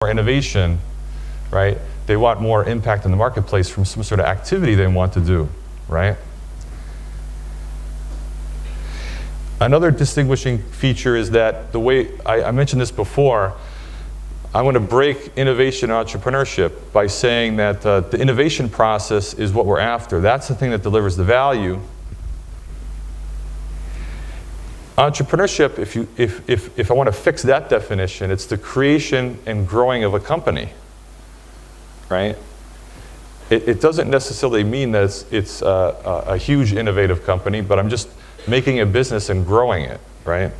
more innovation, right? They want more impact in the marketplace from some sort of activity they want to do, right? Another distinguishing feature is that the way, I mentioned this before, I want to break innovation and entrepreneurship by saying that the innovation process is what we're after. That's the thing that delivers the value. Entrepreneurship, if I want to fix that definition, it's the creation and growing of a company, right? It doesn't necessarily mean that it's a huge innovative company, but I'm just making a business and growing it, right?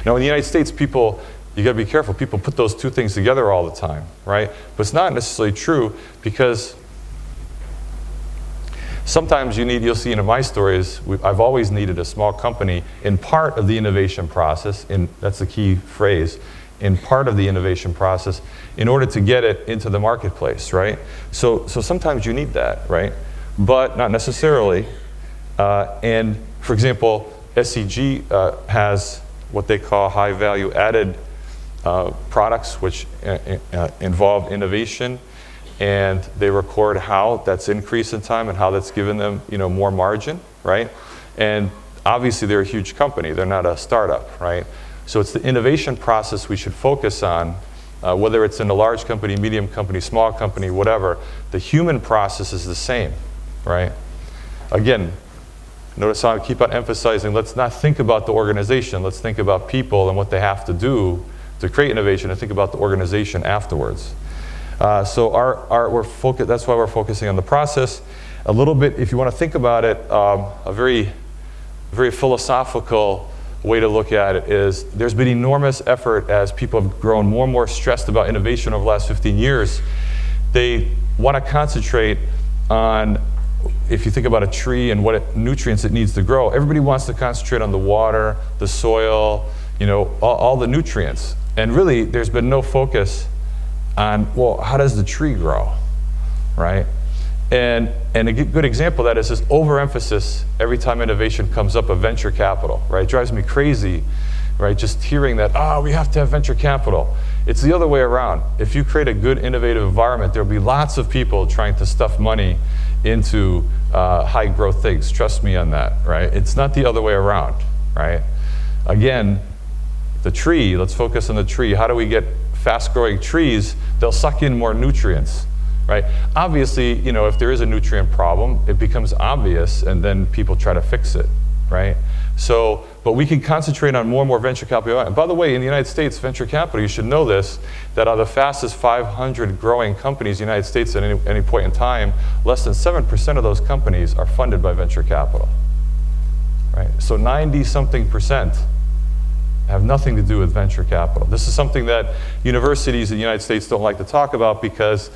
Now in the United States, people, you got to be careful, people put those two things together all the time, right? But it's not necessarily true, because sometimes you'll see in my stories, I've always needed a small company in part of the innovation process, that's the key phrase, in part of the innovation process, in order to get it into the marketplace, right? So sometimes you need that, right? But not necessarily. And for example, SEG has what they call high value added products, which involve innovation. And they record how that's increased in time and how that's given them, more margin, right? And obviously they're a huge company, they're not a startup, right? So it's the innovation process we should focus on, whether it's in a large company, medium company, small company, whatever. The human process is the same, right? Again, notice how I keep on emphasizing, let's not think about the organization, let's think about people and what they have to do to create innovation, and think about the organization afterwards. So that's why we're focusing on the process. A little bit, if you want to think about it, a very, very philosophical way to look at it is there's been enormous effort as people have grown more and more stressed about innovation over the last 15 years. They want to concentrate on, if you think about a tree and what nutrients it needs to grow, everybody wants to concentrate on the water, the soil, all the nutrients. And really, there's been no focus on, well, how does the tree grow, right? And a good example of that is this overemphasis every time innovation comes up of venture capital, right? It drives me crazy, right? Just hearing that, we have to have venture capital. It's the other way around. If you create a good innovative environment, there'll be lots of people trying to stuff money into high growth things. Trust me on that, right? It's not the other way around, right? Again, the tree, let's focus on the tree. How do we get fast-growing trees? They'll suck in more nutrients, right? Obviously, if there is a nutrient problem, it becomes obvious, and then people try to fix it, right? So, but we can concentrate on more and more venture capital. And by the way, in the United States, venture capital, you should know this, that are the fastest 500 growing companies in the United States at any point in time, less than 7% of those companies are funded by venture capital, right? So 90-something% have nothing to do with venture capital. This is something that universities in the United States don't like to talk about, because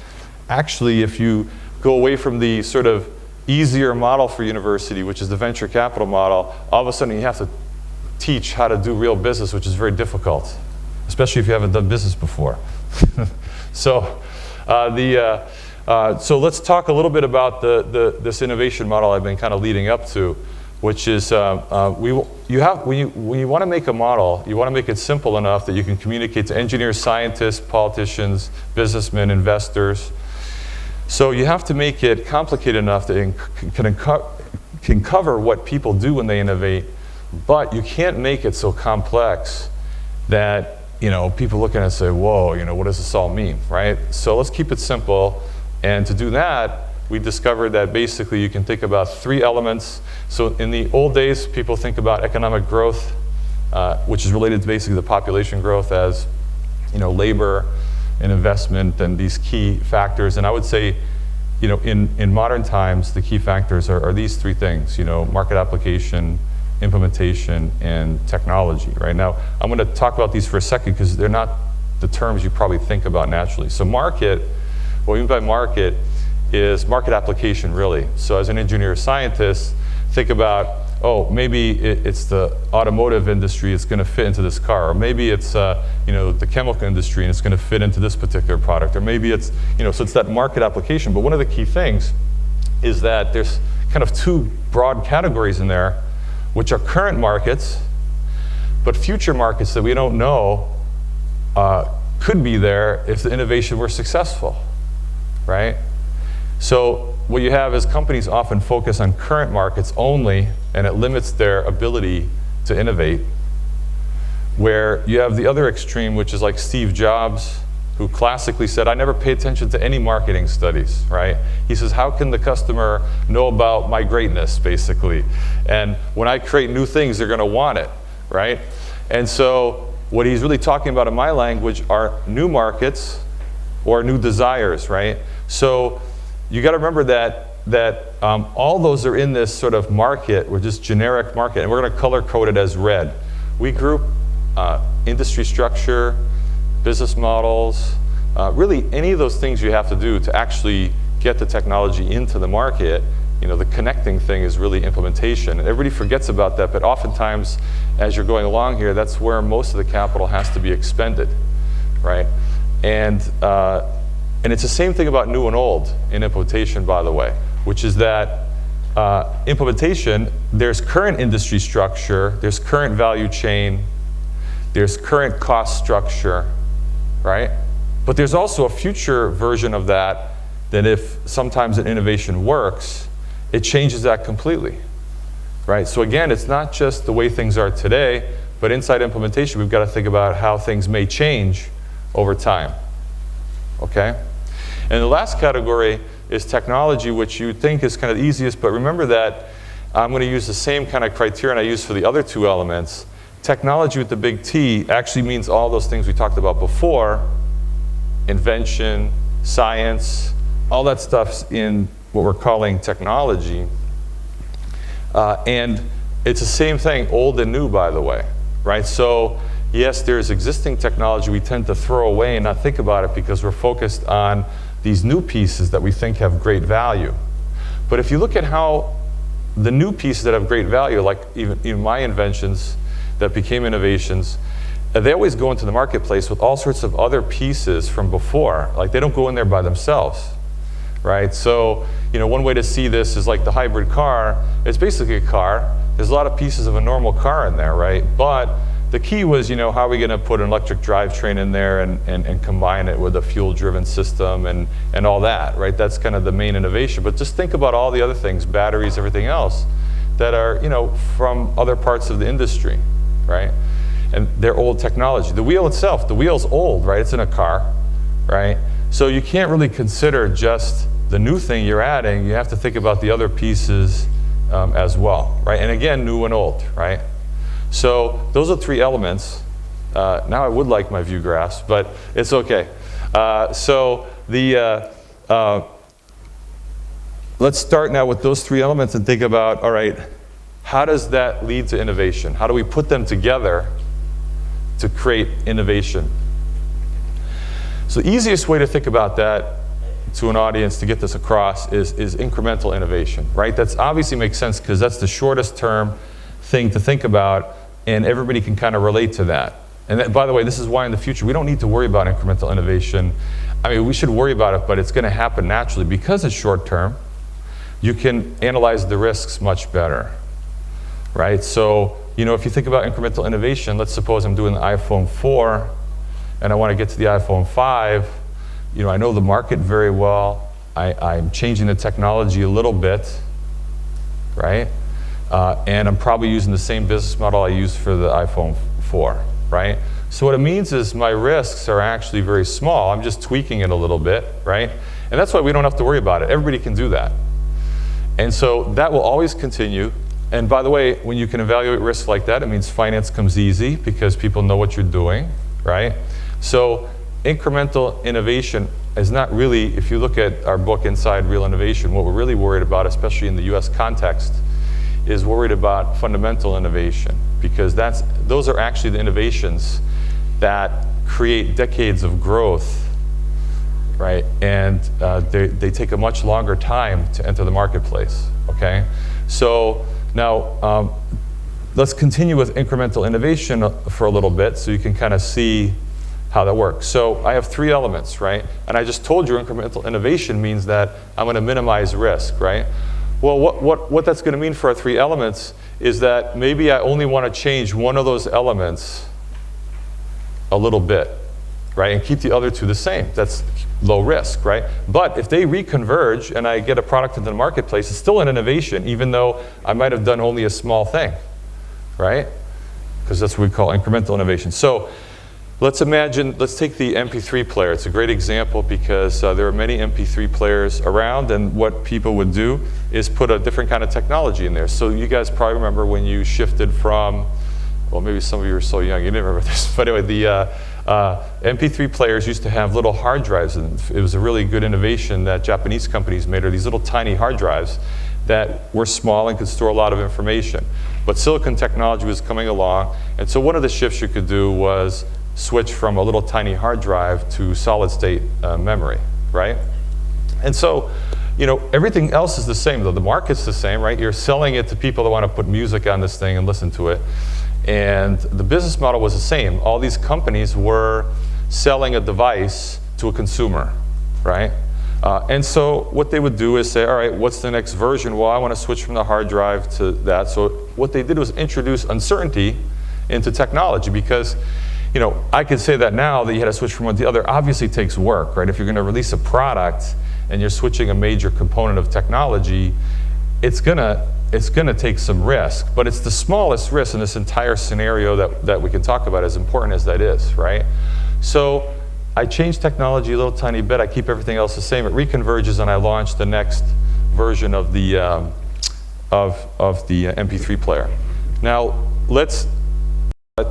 actually if you go away from the sort of easier model for university, which is the venture capital model, all of a sudden you have to teach how to do real business, which is very difficult, especially if you haven't done business before. So let's talk a little bit about this innovation model I've been kind of leading up to, which is when you want to make a model, you want to make it simple enough that you can communicate to engineers, scientists, politicians, businessmen, investors. So you have to make it complicated enough that it can cover what people do when they innovate, but you can't make it so complex that people look at it and say, whoa, what does this all mean, right? So let's keep it simple, and to do that, we discovered that basically you can think about 3 elements. So in the old days, people think about economic growth, which is related to basically the population growth as labor and investment and these key factors. And I would say, in modern times, the key factors are these 3 things, market application, implementation, and technology, right? Now, I'm going to talk about these for a second because they're not the terms you probably think about naturally. So market, what we mean by market is market application, really. So as an engineer or scientist, think about, maybe it's the automotive industry, it's going to fit into this car, or maybe it's the chemical industry and it's going to fit into this particular product, or maybe it's so it's that market application. But one of the key things is that there's kind of 2 broad categories in there, which are current markets, but future markets that we don't know could be there if the innovation were successful, right? So what you have is companies often focus on current markets only, and it limits their ability to innovate. Where you have the other extreme, which is like Steve Jobs, who classically said, I never pay attention to any marketing studies, right? He says, how can the customer know about my greatness, basically? And when I create new things, they're gonna want it, right? And so what he's really talking about in my language are new markets or new desires, right? So you gotta remember that all those are in this sort of market, or just generic market, and we're gonna color code it as red. We group industry structure, business models, really any of those things you have to do to actually get the technology into the market. You know, the connecting thing is really implementation. And everybody forgets about that, but oftentimes as you're going along here, that's where most of the capital has to be expended, right? And it's the same thing about new and old in implementation, by the way, which is that implementation, there's current industry structure, there's current value chain, there's current cost structure, right? But there's also a future version of that if sometimes an innovation works, it changes that completely, right? So again, it's not just the way things are today, but inside implementation, we've got to think about how things may change over time, okay? And the last category is technology, which you think is kind of the easiest, but remember that I'm going to use the same kind of criterion I used for the other two elements. Technology with the big T actually means all those things we talked about before: invention, science, all that stuff's in what we're calling technology. And it's the same thing, old and new, by the way, right? So yes, there's existing technology we tend to throw away and not think about it because we're focused on these new pieces that we think have great value. But if you look at how the new pieces that have great value, like even my inventions that became innovations, they always go into the marketplace with all sorts of other pieces from before. Like, they don't go in there by themselves, right? So, you know, one way to see this is like the hybrid car. It's basically a car. There's a lot of pieces of a normal car in there, right? But the key was, you know, how are we gonna put an electric drivetrain in there and combine it with a fuel-driven system and all that, right? That's kind of the main innovation. But just think about all the other things, batteries, everything else, that are, you know, from other parts of the industry, right? And they're old technology. The wheel itself, the wheel's old, right? It's in a car, right? So you can't really consider just the new thing you're adding. You have to think about the other pieces as well, right? And again, new and old, right? So those are three elements. Now I would like my view graphs, but it's okay. So let's start now with those three elements and think about, all right, how does that lead to innovation? How do we put them together to create innovation? So the easiest way to think about that to an audience to get this across is incremental innovation, right? That's obviously makes sense because that's the shortest term thing to think about, and everybody can kind of relate to that. And that, by the way, this is why in the future we don't need to worry about incremental innovation. I mean, we should worry about it, but it's going to happen naturally because it's short term. You can analyze the risks much better, right? So, you know, if you think about incremental innovation, let's suppose I'm doing the iPhone 4 and I want to get to the iPhone 5. You know, I know the market very well. I'm changing the technology a little bit, right? And I'm probably using the same business model I used for the iPhone 4, right? So what it means is my risks are actually very small. I'm just tweaking it a little bit, right? And that's why we don't have to worry about it. Everybody can do that. And so that will always continue. And by the way, when you can evaluate risk like that, it means finance comes easy because people know what you're doing, right? So incremental innovation is not really, if you look at our book Inside Real Innovation, what we're really worried about, especially in the US context, is worried about fundamental innovation, because those are actually the innovations that create decades of growth, right? And they take a much longer time to enter the marketplace, okay? So now let's continue with incremental innovation for a little bit so you can kind of see how that works. So I have three elements, right? And I just told you incremental innovation means that I'm going to minimize risk, right? Well, what that's going to mean for our three elements is that maybe I only want to change one of those elements a little bit, right? And keep the other two the same. That's low risk, right? But if they reconverge and I get a product into the marketplace, it's still an innovation, even though I might have done only a small thing, right? Because that's what we call incremental innovation. So let's take the MP3 player. It's a great example because there are many MP3 players around, and what people would do is put a different kind of technology in there. So you guys probably remember when you shifted from, well, maybe some of you are so young, you didn't remember this, but anyway, the MP3 players used to have little hard drives, and it was a really good innovation that Japanese companies made, are these little tiny hard drives that were small and could store a lot of information. But silicon technology was coming along, and so one of the shifts you could do was switch from a little tiny hard drive to solid state memory, right? And so, you know, everything else is the same, though. The market's the same, right? You're selling it to people that want to put music on this thing and listen to it. And the business model was the same. All these companies were selling a device to a consumer, right? And so what they would do is say, all right, what's the next version? Well, I want to switch from the hard drive to that. So what they did was introduce uncertainty into technology, because, you know, I could say that now that you had to switch from one to the other obviously takes work, right? If you're going to release a product and you're switching a major component of technology, it's gonna take some risk, but it's the smallest risk in this entire scenario that we can talk about, as important as that is, right? So I changed technology a little tiny bit. I keep everything else the same. It reconverges, and I launch the next version of the MP3 player. Now let's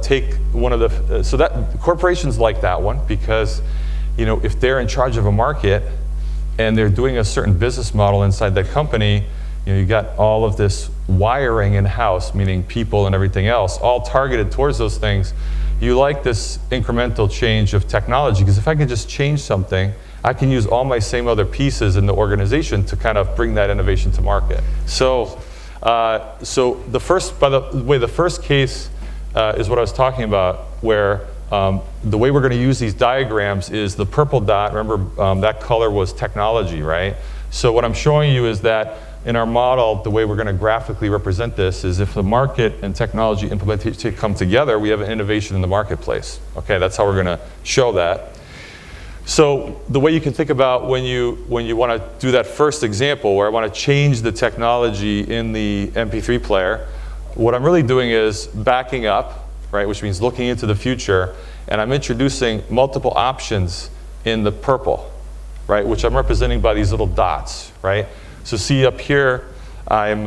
take one of the so that corporations like that one, because, you know, if they're in charge of a market and they're doing a certain business model inside that company, you know, you got all of this wiring in-house, meaning people and everything else, all targeted towards those things. You like this incremental change of technology, because if I can just change something, I can use all my same other pieces in the organization to kind of bring that innovation to market. So, the first case is what I was talking about, where the way we're going to use these diagrams is the purple dot. Remember, that color was technology, right? So what I'm showing you is that in our model, the way we're going to graphically represent this is if the market and technology implementation come together, we have an innovation in the marketplace. Okay, that's how we're going to show that. So the way you can think about when you want to do that first example, where I want to change the technology in the MP3 player, what I'm really doing is backing up, right, which means looking into the future, and I'm introducing multiple options in the purple, right, which I'm representing by these little dots, right? So see up here, I'm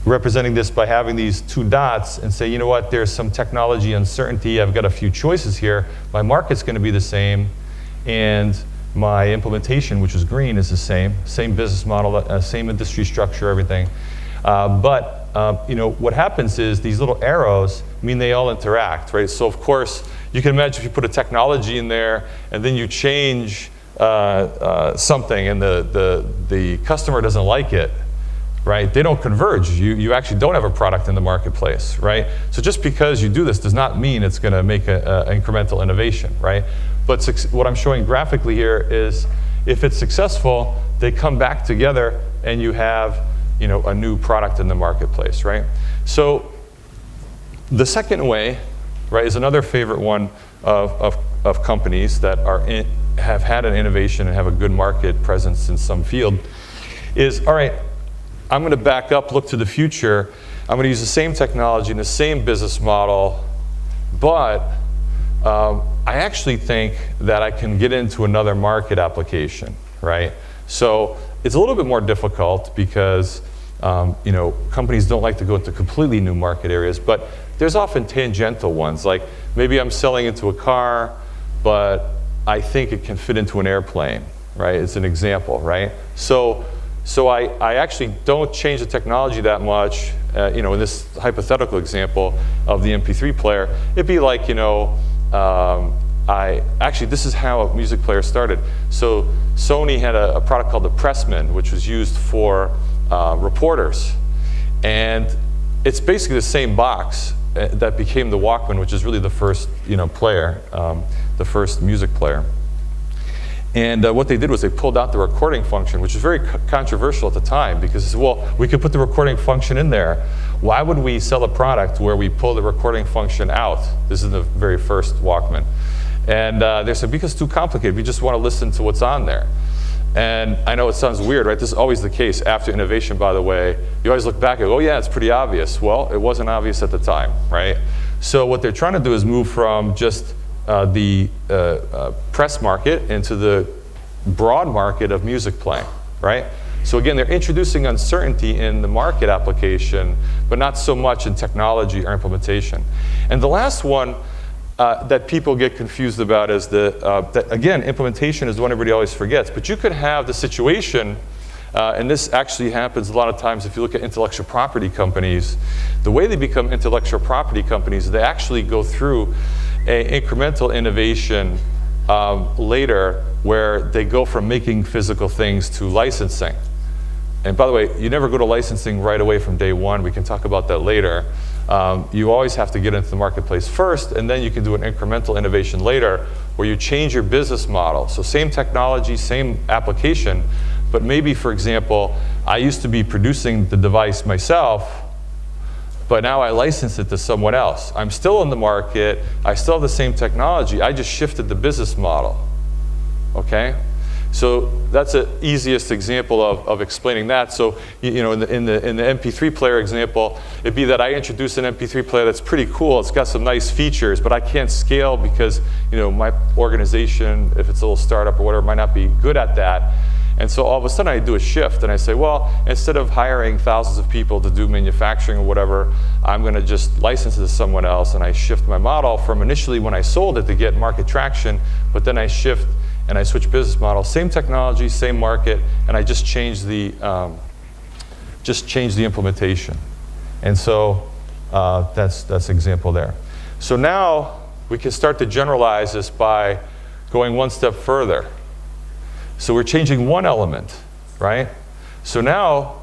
representing this by having these two dots and say, you know what, there's some technology uncertainty. I've got a few choices here. My market's going to be the same, and my implementation, which is green, is the same business model, same industry structure, everything. But you know, what happens is these little arrows mean they all interact, right? So of course, you can imagine if you put a technology in there and then you change something and the customer doesn't like it, right? They don't converge. You actually don't have a product in the marketplace, right? So just because you do this does not mean it's going to make an incremental innovation, right? But what I'm showing graphically here is if it's successful, they come back together and you have, you know, a new product in the marketplace, right? So the second way, right, is another favorite one of companies that have had an innovation and have a good market presence in some field, is, all right, I'm going to back up, look to the future. I'm going to use the same technology and the same business model, but I actually think that I can get into another market application, right? So it's a little bit more difficult because you know, companies don't like to go into completely new market areas, but there's often tangential ones. Like maybe I'm selling into a car, but I think it can fit into an airplane, right? It's an example, right? So I actually don't change the technology that much. You know, in this hypothetical example of the MP3 player, it'd be like, you know, this is how a music player started. So Sony had a product called the Pressman, which was used for reporters. And it's basically the same box that became the Walkman, which is really the first, you know, player, the first music player. And what they did was they pulled out the recording function, which was very controversial at the time, because, well, we could put the recording function in there. why would we sell a product where we pull the recording function out? This is the very first Walkman. And they said, because it's too complicated. We just want to listen to what's on there. And I know it sounds weird, right? This is always the case after innovation, by the way. You always look back and go, oh yeah, it's pretty obvious. Well, it wasn't obvious at the time, right? So what they're trying to do is move from just the press market into the broad market of music playing, right? So again, they're introducing uncertainty in the market application, but not so much in technology or implementation. And the last one that people get confused about is that again, implementation is the one everybody always forgets, but you could have the situation, and this actually happens a lot of times if you look at intellectual property companies, the way they become intellectual property companies, they actually go through an incremental innovation later where they go from making physical things to licensing. And by the way, you never go to licensing right away from day one. We can talk about that later. You always have to get into the marketplace first, and then you can do an incremental innovation later where you change your business model. So same technology, same application, but maybe, for example, I used to be producing the device myself, but now I license it to someone else. I'm still in the market, I still have the same technology, I just shifted the business model, okay? So that's the easiest example of explaining that. So you know, in the MP3 player example, it'd be that I introduce an MP3 player that's pretty cool. It's got some nice features, but I can't scale because you know my organization, if it's a little startup or whatever, might not be good at that. And so all of a sudden I do a shift and I say, well, instead of hiring thousands of people to do manufacturing or whatever, I'm going to just license it to someone else, and I shift my model from initially when I sold it to get market traction, but then I shift and I switch business model, same technology, same market, and I just change the implementation. And so that's an example there. So now we can start to generalize this by going one step further. So we're changing one element, right? So now,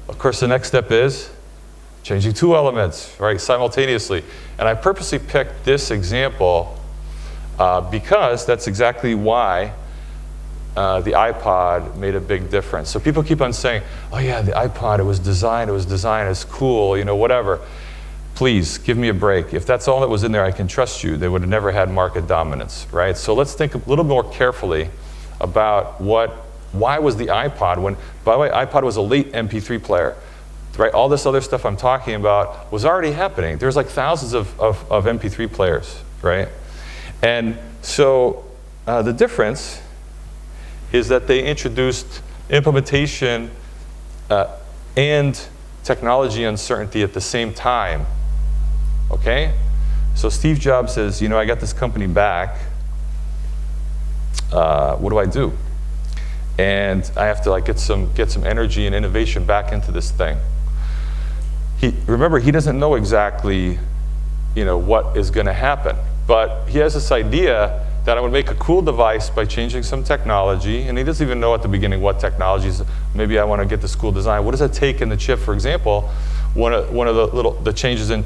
of course, the next step is changing two elements, right, simultaneously. And I purposely picked this example because that's exactly why the iPod made a big difference. So people keep on saying, oh yeah, the iPod, it was designed, it's cool, you know, whatever. Please, give me a break. If that's all that was in there, I can trust you. They would have never had market dominance, right? So let's think a little more carefully about why was the iPod, when, by the way, iPod was a late MP3 player, right? All this other stuff I'm talking about was already happening. There's like thousands of MP3 players, right? And so the difference is that they introduced implementation and technology uncertainty at the same time, okay? So Steve Jobs says, you know, I got this company back. What do I do? And I have to like get some energy and innovation back into this thing. Remember, he doesn't know exactly, you know, what is going to happen, but he has this idea that I would make a cool device by changing some technology, and he doesn't even know at the beginning what technologies. Maybe I want to get this cool design. What does that take in the chip, for example? One of the changes in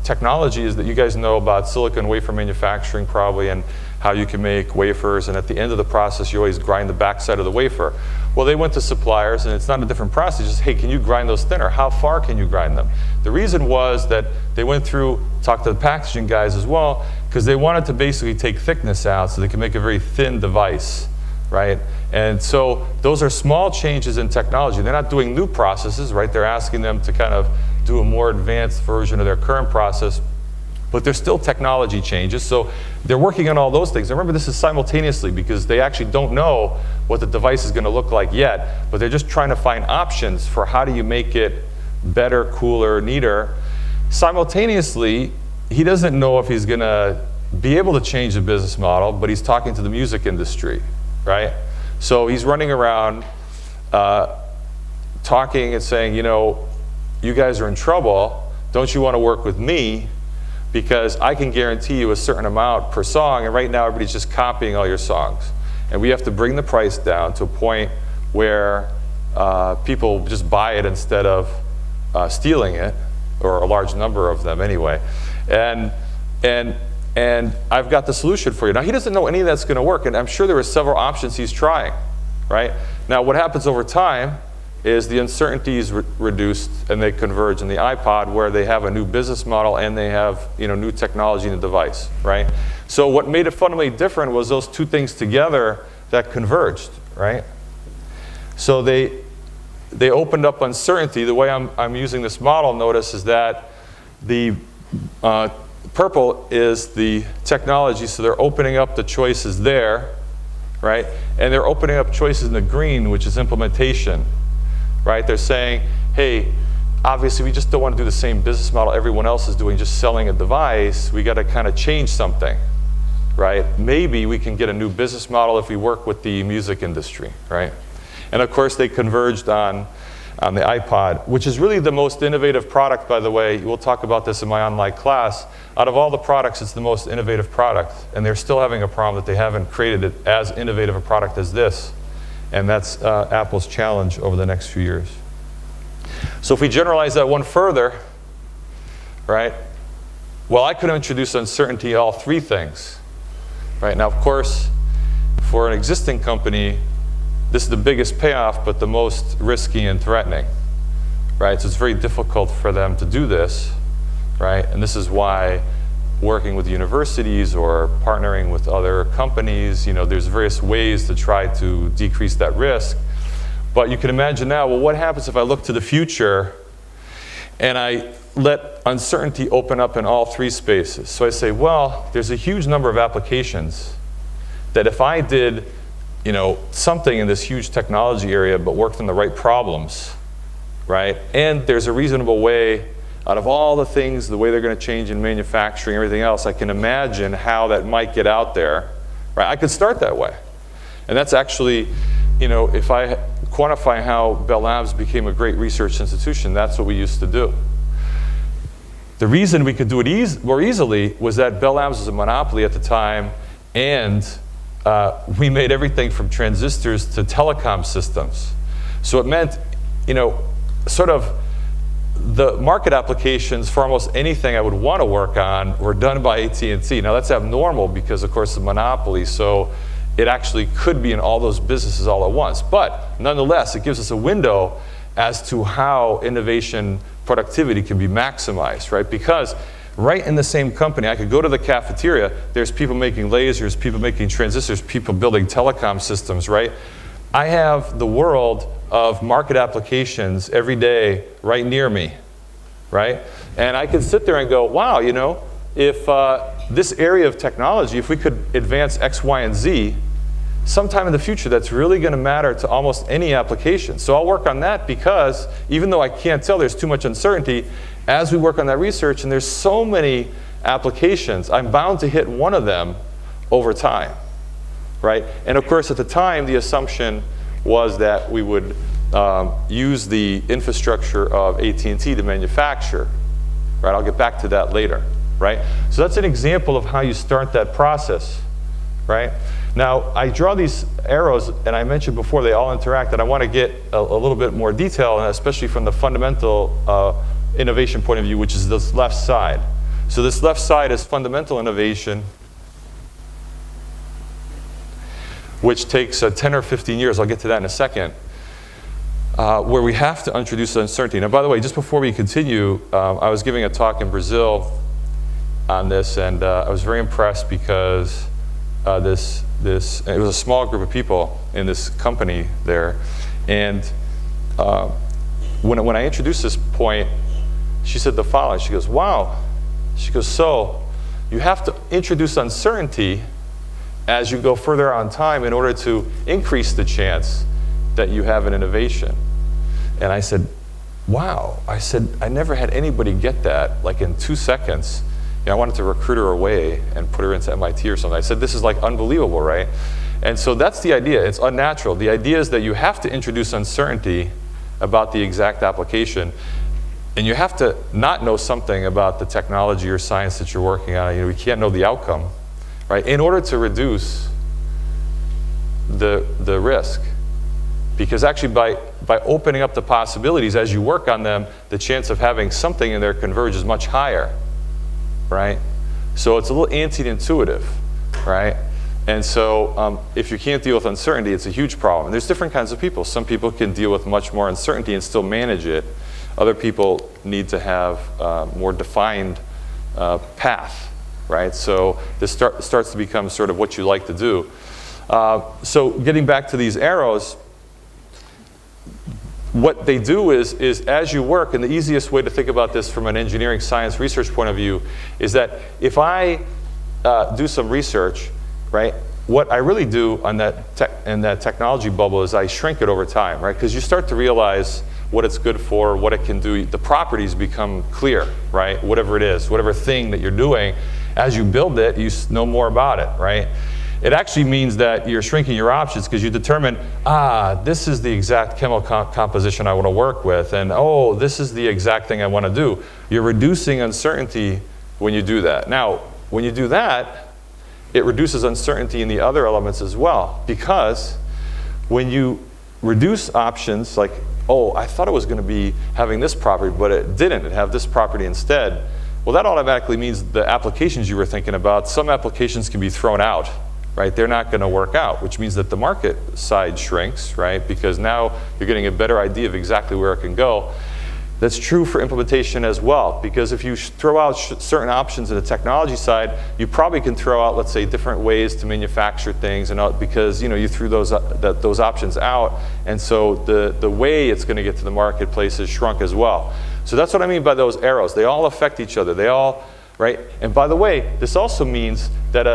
technology is that you guys know about silicon wafer manufacturing probably, and how you can make wafers, and at the end of the process you always grind the backside of the wafer. Well, they went to suppliers, and it's not a different process, just, hey, can you grind those thinner? How far can you grind them? The reason was that they went through, talked to the packaging guys as well, because they wanted to basically take thickness out so they can make a very thin device, right? And so those are small changes in technology. They're not doing new processes, right? They're asking them to kind of do a more advanced version of their current process, but there's still technology changes, so they're working on all those things. And remember, this is simultaneously because they actually don't know what the device is going to look like yet, but they're just trying to find options for how do you make it better, cooler, neater. Simultaneously, he doesn't know if he's going to be able to change the business model, but he's talking to the music industry, right? So he's running around talking and saying, you know, you guys are in trouble. Don't you want to work with me? Because I can guarantee you a certain amount per song, and right now everybody's just copying all your songs. And we have to bring the price down to a point where people just buy it instead of stealing it, or a large number of them anyway. And I've got the solution for you. Now, he doesn't know any of that's going to work, and I'm sure there are several options he's trying, right? Now, what happens over time is the uncertainty is reduced and they converge in the iPod, where they have a new business model and they have new technology in the device, right? So what made it fundamentally different was those two things together that converged, right? So they opened up uncertainty. The way I'm using this model, notice, is that the purple is the technology, so they're opening up the choices there, right? And they're opening up choices in the green, which is implementation, right? They're saying, hey, obviously we just don't want to do the same business model everyone else is doing, just selling a device. We got to kind of change something, right? Maybe we can get a new business model if we work with the music industry, right? And of course they converged on the iPod, which is really the most innovative product, by the way. We'll talk about this in my online class. Out of all the products, it's the most innovative product, and they're still having a problem that they haven't created it as innovative a product as this. And that's Apple's challenge over the next few years. So if we generalize that one further, right? Well, I could introduce uncertainty in all three things, right? Now, of course, for an existing company, this is the biggest payoff, but the most risky and threatening, right? So it's very difficult for them to do this, right? And this is why working with universities or partnering with other companies, there's various ways to try to decrease that risk. But you can imagine now, well, what happens if I look to the future and I let uncertainty open up in all three spaces? So I say, well, there's a huge number of applications that if I did something in this huge technology area but worked on the right problems, right? And there's a reasonable way, out of all the things, the way they're going to change in manufacturing, everything else, I can imagine how that might get out there, right? I could start that way. And that's actually, if I quantify how Bell Labs became a great research institution, that's what we used to do. The reason we could do it more easily was that Bell Labs was a monopoly at the time, and we made everything from transistors to telecom systems. So it meant, sort of the market applications for almost anything I would want to work on were done by AT&T. Now that's abnormal because, of course, the monopoly, so it actually could be in all those businesses all at once. But nonetheless, it gives us a window as to how innovation productivity can be maximized, right? Because right in the same company, I could go to the cafeteria, there's people making lasers, people making transistors, people building telecom systems, right? I have the world of market applications every day right near me, right? And I could sit there and go, wow, if this area of technology, if we could advance X, Y, and Z, sometime in the future, that's really going to matter to almost any application. So I'll work on that because even though I can't tell, there's too much uncertainty, as we work on that research, and there's so many applications, I'm bound to hit one of them over time, right? And of course, at the time, the assumption was that we would use the infrastructure of AT&T to manufacture, right? I'll get back to that later, right? So that's an example of how you start that process, right? Now, I draw these arrows, and I mentioned before they all interact, and I want to get a little bit more detail, and especially from the fundamental innovation point of view, which is this left side. So this left side is fundamental innovation, which takes 10 or 15 years, I'll get to that in a second, where we have to introduce uncertainty. Now, by the way, just before we continue, I was giving a talk in Brazil on this, and I was very impressed because it was a small group of people in this company there, and when I introduced this point, she said the following. She goes, wow. She goes, so you have to introduce uncertainty as you go further on time in order to increase the chance that you have an innovation. And I said, wow. I said, I never had anybody get that like in 2 seconds. I wanted to recruit her away and put her into MIT or something. I said, this is like unbelievable, right? And so that's the idea. It's unnatural. The idea is that you have to introduce uncertainty about the exact application, and you have to not know something about the technology or science that you're working on. You can't know the outcome, right? In order to reduce the risk. Because actually by opening up the possibilities as you work on them, the chance of having something in there converge is much higher, right? So it's a little anti-intuitive, right? And so if you can't deal with uncertainty, it's a huge problem. And there's different kinds of people. Some people can deal with much more uncertainty and still manage it. Other people need to have more defined path, right? So this starts to become sort of what you like to do. So getting back to these arrows, what they do is as you work, and the easiest way to think about this from an engineering science research point of view is that if I do some research, right, what I really do on in that technology bubble is I shrink it over time, right? Because you start to realize what it's good for, what it can do. The properties become clear, right? Whatever it is, whatever thing that you're doing, as you build it, you know more about it, right? It actually means that you're shrinking your options because you determine, this is the exact chemical composition I want to work with, and oh, this is the exact thing I want to do. You're reducing uncertainty when you do that. Now, when you do that, it reduces uncertainty in the other elements as well, because when you reduce options, like, oh, I thought it was going to be having this property, but it didn't. It had this property instead. Well, that automatically means the applications you were thinking about, some applications can be thrown out, right? They're not going to work out, which means that the market side shrinks, right? Because now you're getting a better idea of exactly where it can go. That's true for implementation as well, because if you throw out certain options in the technology side, you probably can throw out, let's say, different ways to manufacture things, and because you threw those options out, and so the way it's going to get to the marketplace is shrunk as well. So that's what I mean by those arrows. They all affect each other. They all, right? And by the way, this also means that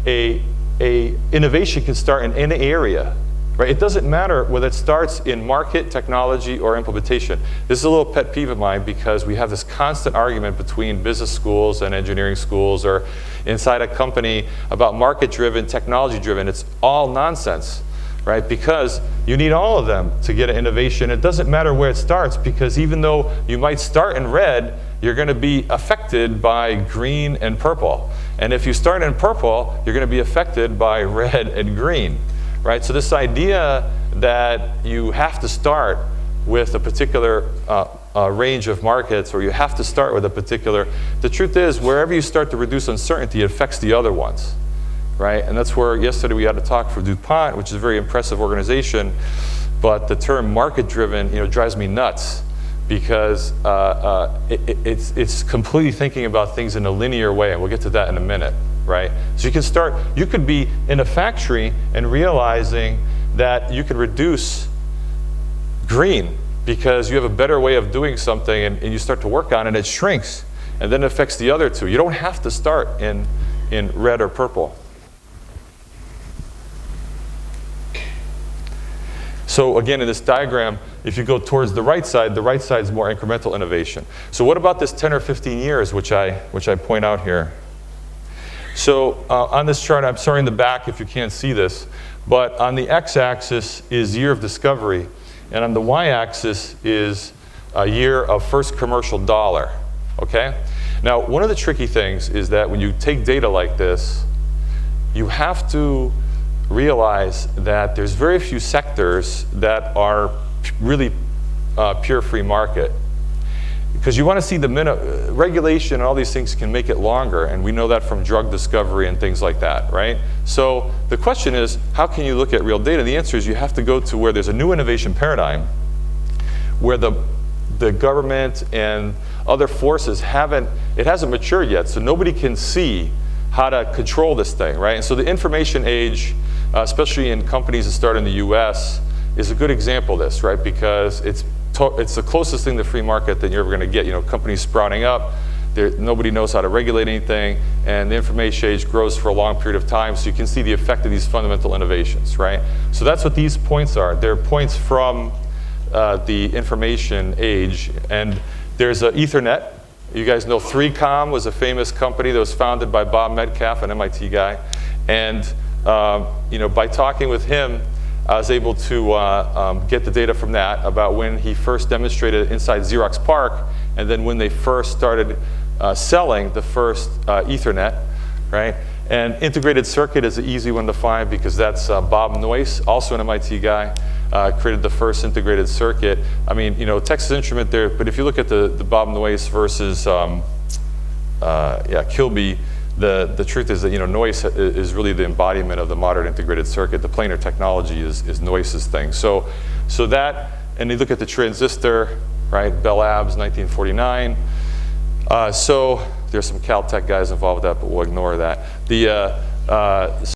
a innovation can start in any area. Right? It doesn't matter whether it starts in market, technology, or implementation. This is a little pet peeve of mine because we have this constant argument between business schools and engineering schools or inside a company about market-driven, technology-driven. It's all nonsense, right? Because you need all of them to get an innovation. It doesn't matter where it starts because even though you might start in red, you're going to be affected by green and purple. And if you start in purple, you're going to be affected by red and green. Right? So this idea that you have to start with a particular range of markets, or you have to start with a particular, the truth is, wherever you start to reduce uncertainty, it affects the other ones, right? And that's where yesterday we had a talk for DuPont, which is a very impressive organization, but the term market-driven, drives me nuts because it's completely thinking about things in a linear way, and we'll get to that in a minute. Right? So you could be in a factory and realizing that you could reduce green because you have a better way of doing something and you start to work on it, and it shrinks, and then it affects the other two. You don't have to start in red or purple. So again, in this diagram, if you go towards the right side is more incremental innovation. So what about this 10 or 15 years, which I point out here? So on this chart, I'm sorry in the back if you can't see this, but on the x-axis is year of discovery, and on the y-axis is a year of first commercial dollar, okay? Now, one of the tricky things is that when you take data like this, you have to realize that there's very few sectors that are really pure free market. Because you want to see the regulation and all these things can make it longer, and we know that from drug discovery and things like that, right? So the question is, how can you look at real data? The answer is you have to go to where there's a new innovation paradigm, where the government and other forces hasn't matured yet, so nobody can see how to control this thing, right? And so the information age, especially in companies that start in the US, is a good example of this, right? Because it's the closest thing to free market that you're ever going to get. Companies sprouting up, nobody knows how to regulate anything, and the information age grows for a long period of time, so you can see the effect of these fundamental innovations, right? So that's what these points are. They're points from the information age, and there's Ethernet. You guys know 3Com was a famous company that was founded by Bob Metcalfe, an MIT guy, and by talking with him, I was able to get the data from that about when he first demonstrated inside Xerox PARC, and then when they first started selling the first Ethernet, right? And integrated circuit is an easy one to find because that's Bob Noyce, also an MIT guy, created the first integrated circuit. I mean, Texas Instrument there, but if you look at the Bob Noyce versus Kilby, the truth is that, you know, noise is really the embodiment of the modern integrated circuit. The planar technology is Noyce's thing. So that, and you look at the transistor, right? Bell Labs, 1949. So there's some Caltech guys involved with that, but we'll ignore that.